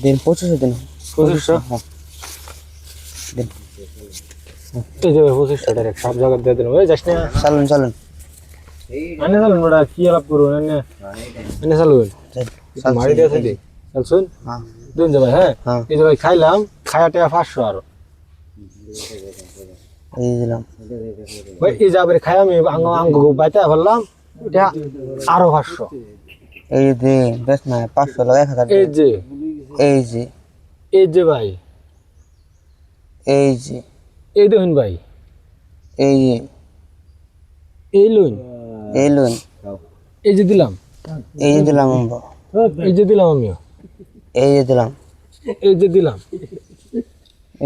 দিন 2500 দিন 2500 হ্যাঁ দিন এই যে 2500 ডাইরেক্ট সব জায়গা দিয়ে দিন ওই যাস না চালুন চালুন আনে চালুন বড়া কি আলাপ করব আনে আনে চালুন মারি দিয়ে আছে চল শুন হ্যাঁ দিন যে ভাই হ্যাঁ হ্যাঁ এই যে ভাই খাইলাম খায়াটা 500 আর এই দিলাম ভাই এই যাবে খাই আমি আঙ্গ বাইতে বললাম এটা আরো 500 এই যে বেশ না 500 টাকা 1000 এই যে এই যে ভাই এই যে এই দেখুন ভাই এই যে এই লুন এই লুন এই যে দিলাম এই যে দিলাম আমরা এই যে দিলাম আমিও এই যে দিলাম এই যে দিলাম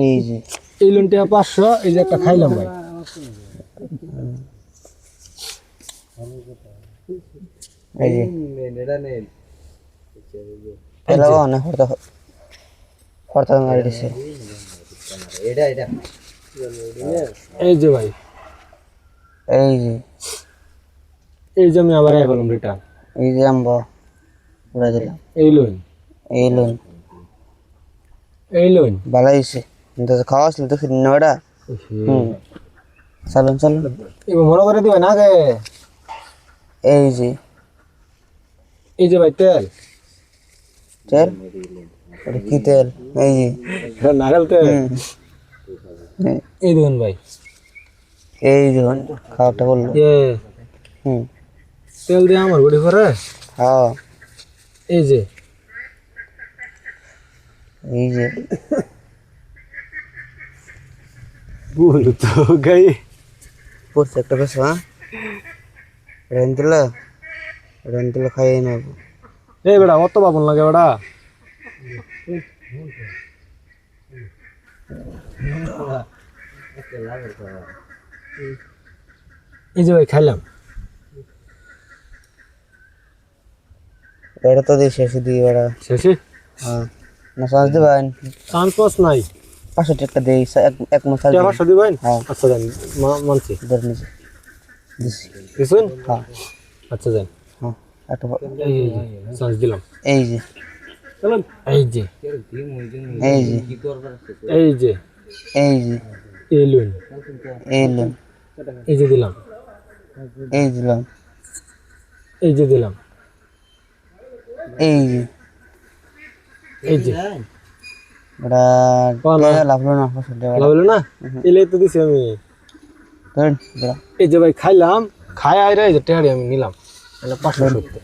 এই যে এই লোনটা 500 এই যে একটা খাইলাম ভাই এই যে এলা না হরতা মারি দিছে এই যে ভাই এই যে আমি আবার করলাম রিটার্ন এই যে আমরা পুরা দিলাম এই লোন এই লোন ভালো হয়েছে কিন্তু খাওয়া আসলে তো ফিরে নেওয়াটা চালুন চালুন এবার মনে করে দিবে না গে এই যে ভাই তেল তেল এটা কি তেল এই যে নারকেল তেল এই দেখুন ভাই এই দেখুন খাওয়াটা বললো তেল দিয়ে আমার বডি করে হ্যাঁ এই যে বলো তো গাই পড়ছে একটা পেশা হ্যাঁ রেন্দিল খাইয়ে নেবো এই বেটা অত বাবন লাগে বেটা এই যে ভাই খাইলাম এটা তো দিয়ে শেষে দিয়ে বেড়া শেষে হ্যাঁ না সাজ দিবেন চান্স নাই 500 টাকা দেই এক মাস আগে 500 দিবেন হ্যাঁ আচ্ছা জান মানছি ধরে নিছি দিছেন হ্যাঁ আচ্ছা জান হ্যাঁ একটা এই চান্স দিলাম এই যে চলুন এই যে এই যে এই যে এই যে এই লুন এই যে দিলাম এই দিলাম এই যে দিলাম এই যে এই যে বড় লাভলো না 500 টাকা লাগলো না এলে তো দিছি আমি ধরেন বড় এই যে ভাই খাইলাম খাই আইরা এই যে টেহারি আমি নিলাম মানে 570